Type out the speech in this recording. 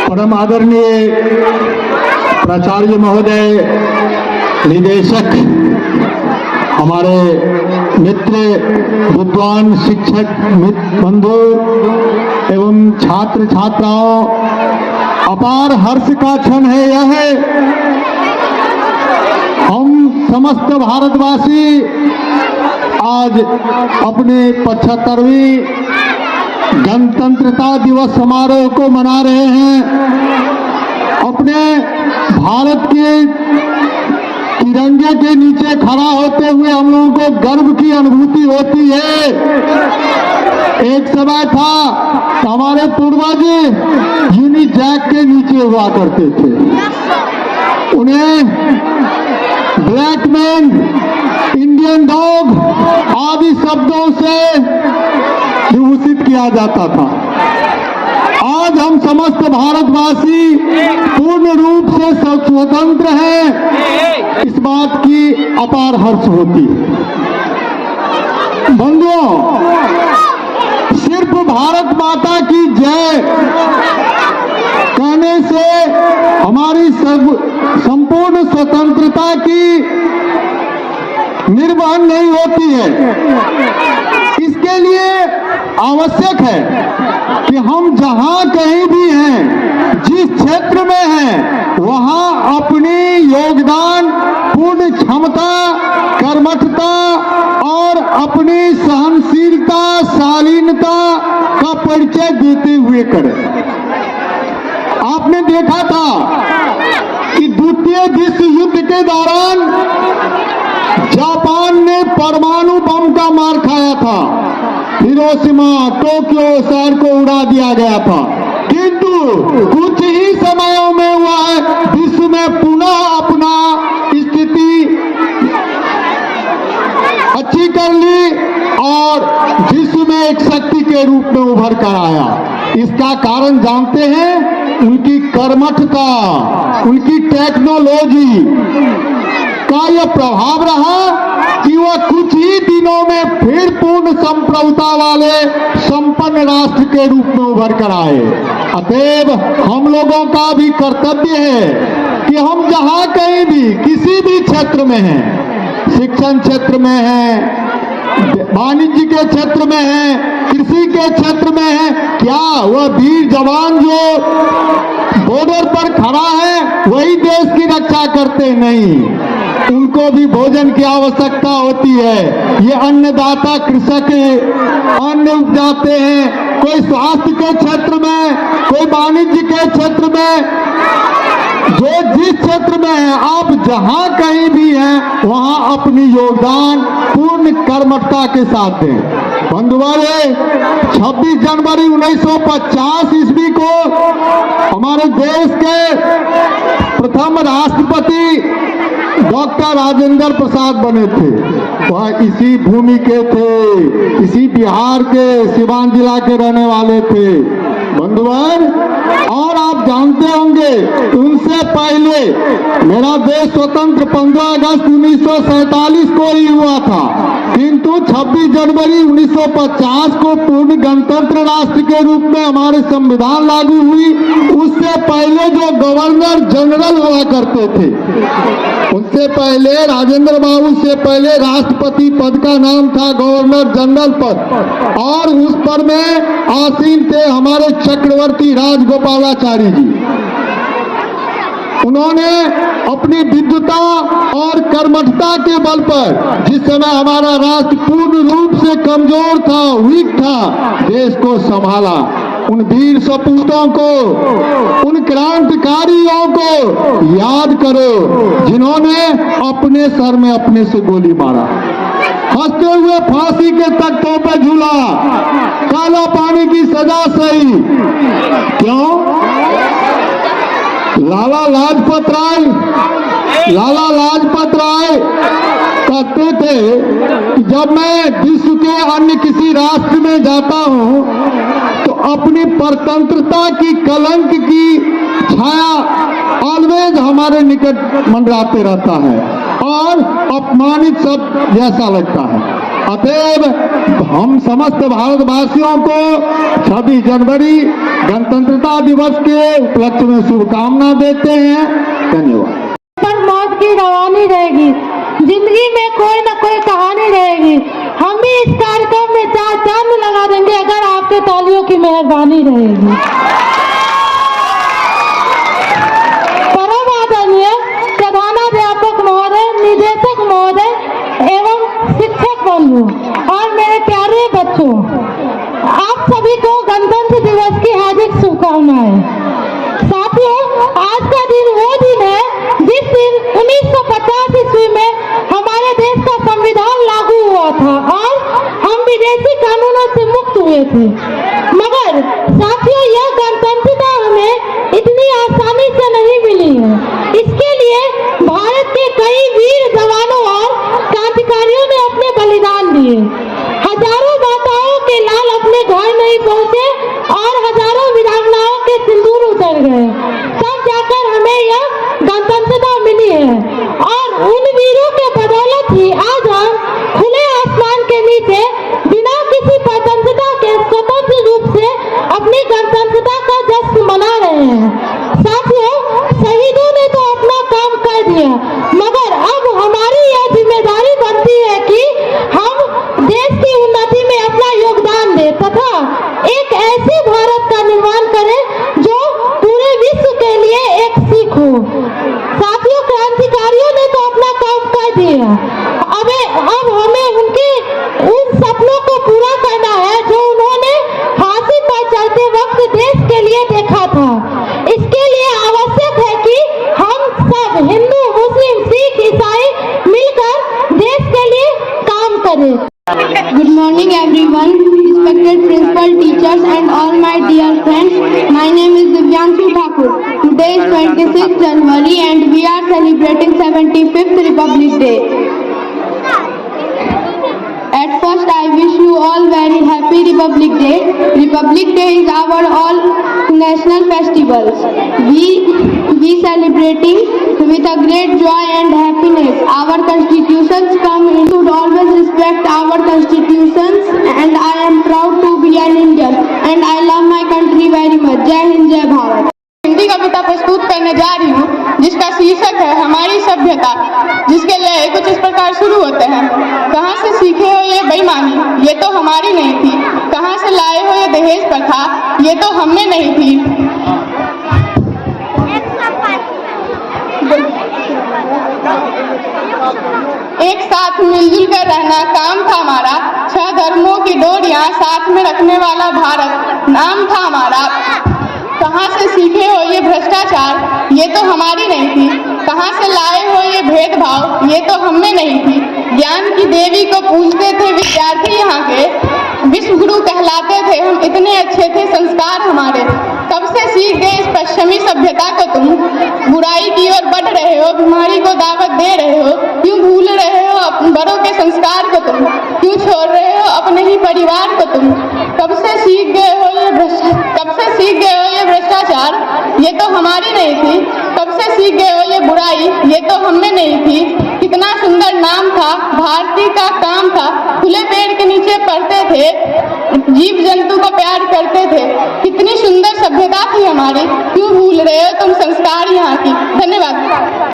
परम आदरणीय प्राचार्य महोदय, निदेशक, हमारे मित्र, विद्वान शिक्षक बंधु एवं छात्र छात्राओं, अपार हर्ष का क्षण है यह। हम समस्त भारतवासी आज अपने 75वीं गणतंत्रता दिवस समारोह को मना रहे हैं। अपने भारत के तिरंगे के नीचे खड़ा होते हुए हम लोगों को गर्व की अनुभूति होती है। एक समय था हमारे पूर्वज यूनिजैक के नीचे हुआ करते थे, उन्हें ब्लैक मैन, इंडियन डॉग आदि शब्दों से विभूषित किया जाता था। आज हम समस्त भारतवासी पूर्ण रूप से स्वतंत्र हैं, इस बात की अपार हर्ष होती है। बंधुओं, सिर्फ भारत माता की जय कहने से हमारी संपूर्ण स्वतंत्रता की निर्वहन नहीं होती है। इसके लिए आवश्यक है कि हम जहां कहीं भी हैं, जिस क्षेत्र में हैं, वहां अपनी योगदान, पूर्ण क्षमता, कर्मठता और अपनी सहनशीलता, शालीनता का परिचय देते हुए करें। आपने देखा था कि द्वितीय विश्व युद्ध के दौरान जापान ने परमाणु बम का मार खाया था। हिरोशिमा, टोक्यो शहर को उड़ा दिया गया था, किंतु कुछ ही समयों में वह विश्व में पुनः अपना स्थिति अच्छी कर ली और विश्व में एक शक्ति के रूप में उभर कर आया। इसका कारण जानते हैं? उनकी कर्मठता, उनकी टेक्नोलॉजी का यह प्रभाव रहा कि वह कुछ ही दिनों में फिर पूर्ण संप्रभुता वाले संपन्न राष्ट्र के रूप में उभर कर आए। अतएव हम लोगों का भी कर्तव्य है कि हम जहां कहीं भी, किसी भी क्षेत्र में हैं, शिक्षण क्षेत्र में हैं, वाणिज्य के क्षेत्र में हैं, कृषि के क्षेत्र में हैं, क्या वह वीर जवान जो बॉर्डर पर खड़ा है वही देश की रक्षा करते? नहीं, उनको भी भोजन की आवश्यकता होती है। ये अन्नदाता कृषक अन्न उपजाते हैं, कोई स्वास्थ्य के क्षेत्र में, कोई वाणिज्य के क्षेत्र में, जो जिस क्षेत्र में है, आप जहां कहीं भी हैं वहां अपनी योगदान पूर्ण कर्मठता के साथ दें। बंधुवारे, 26 जनवरी 1950 ईस्वी को हमारे देश के प्रथम राष्ट्रपति डॉक्टर राजेंद्र प्रसाद बने थे। वह इसी भूमि के थे, इसी बिहार के सिवान जिला के रहने वाले थे। बंधुवन, और आप जानते होंगे उनसे पहले मेरा देश स्वतंत्र 15 अगस्त 1947 को ही हुआ था, किंतु 26 जनवरी 1950 को पूर्ण गणतंत्र राष्ट्र के रूप में हमारे संविधान लागू हुई। उससे पहले जो गवर्नर जनरल हुआ करते थे, उससे पहले राजेंद्र बाबू से पहले राष्ट्रपति पद का नाम था गवर्नर जनरल पद, और उस पर में आसीन थे हमारे चक्रवर्ती राजगोपालाचारी जी। उन्होंने अपनी विद्वता और कर्मठता के बल पर, जिस समय हमारा राष्ट्र पूर्ण रूप से कमजोर था, वीक था, देश को संभाला। उन वीर सपूतों को, उन क्रांतिकारियों को याद करो जिन्होंने अपने सर में अपने से गोली मारा, हंसते हुए फांसी के तख्तों पर झूला, काला पानी की सजा सही। क्यों? लाला लाजपत राय कहते थे कि जब मैं विश्व के अन्य किसी राष्ट्र में जाता हूं तो अपनी परतंत्रता की कलंक की छाया ऑलवेज हमारे निकट मंडराते रहता है और अपमानित शब्द जैसा लगता है। अतएव हम समस्त भारतवासियों को 26 जनवरी गणतंत्रता दिवस के उपलक्ष्य में शुभकामना देते हैं। धन्यवाद। पर मौत की रवानी रहेगी, जिंदगी में कोई न कोई कहानी रहेगी। हम भी इस कार्यक्रम में चांद लगा देंगे अगर आपके तालियों की मेहरबानी रहेगी। परम आदरणीय प्रधानाध्यापक महोदय, निदेशक महोदय एवं शिक्षक बंधु और मेरे प्यारे बच्चों, आप सभी को गणतंत्र दिवस की हार्दिक शुभकामनाएं। साथियों, आज का दिन वो दिन है जिस दिन 1950 ईस्वी में हमारे देश का संविधान लागू हुआ था और हम विदेशी कानूनों से मुक्त हुए थे। मगर साथियों, यह गणतंत्रता हमें इतनी आसानी से नहीं मिली है। इसके लिए भारत के कई वीर जवानों और क्रांतिकारियों ने अपने बलिदान दिए। हजारों माताओं के लाल अपने घर नहीं पहुंचे और हजारों वीरांगनाओं के सिंदूर उतर गए, तब जाकर हमें यह गणतंत्रता मिली है। और उन वीरों के बदौलत ही आज हम खुले आसमान के नीचे बिना किसी स्वतंत्रता के स्वतंत्र रूप से अपनी गणतंत्रता का जश्न मना रहे हैं। साथियों, शहीदों ने तो अपना काम कर दिया, मगर अब हमारी यह जिम्मेदारी बनती है कि हम देश की उन्नति में अपना योगदान दें तथा एक ऐसे भारत का निर्माण करें जो पूरे विश्व के लिए एक सीख हो। साथियों, क्रांतिकारियों ने तो अपना काम कर दिया, अब हमें उनके उन सपनों को पूरा करना है जो उन्होंने फांसी पर चलते वक्त देश के लिए देखा था। इसके लिए आवश्यक है कि हम सब हिंदू, मुस्लिम, सिख, ईसाई मिलकर देश के लिए काम करें। Good morning everyone, respected principal, teachers and all my dear friends. My name is Divyanshu Thakur. Today is 26th January and we are celebrating 75th Republic Day. At first I wish you all very happy Republic Day. Republic Day is our all national festivals. We celebrating with a great joy and happiness. Our constitutions come in, should always respect our constitutions, and I am proud to be an Indian and I love my country very much. जय हिंद, जय भारत। हिंदी कविता प्रस्तुत करने जा रही हूँ जिसका शीर्षक है हमारी सभ्यता, जिसके लय कुछ इस प्रकार शुरू होते हैं। कहाँ से सीखे हो ये बेईमानी, ये तो हमारी नहीं थी। कहाँ से लाए हो ये दहेज प्रथा, ये तो हम में नहीं थी। एक साथ मिलजुल कर रहना काम था हमारा, 6 धर्मों की डोरियां साथ में रखने वाला भारत नाम था हमारा। कहाँ से सीखे हो ये भ्रष्टाचार, ये तो हमारी नहीं थी। कहाँ से लाए हो ये भेदभाव, ये तो हम में नहीं थी। ज्ञान की देवी को पूजते थे विद्यार्थी यहाँ के, विश्व गुरु कहलाते थे हम, इतने अच्छे थे संस्कार हमारे। कब से सीख गए इस पश्चिमी सभ्यता को तुम, बुराई की ओर बढ़ रहे हो, बीमारी को दावत दे रहे हो। क्यों भूल रहे हो बड़ों के संस्कार को तुम, क्यों छोड़ रहे हो अपने ही परिवार को तुम। कब से सीख गए हो ये भ्रष्टाचार, ये तो हमारी नहीं थी। कब से सीख गए हो ये बुराई, ये तो हम में नहीं थी। कितना सुंदर नाम था, भारती का काम था, खुले पेड़ के नीचे पढ़ते थे, जीव जंतु को प्यार करते थे। कितनी सुंदर सभ्यता थी हमारी, क्यों भूल रहे हो तुम संस्कार यहाँ की। धन्यवाद।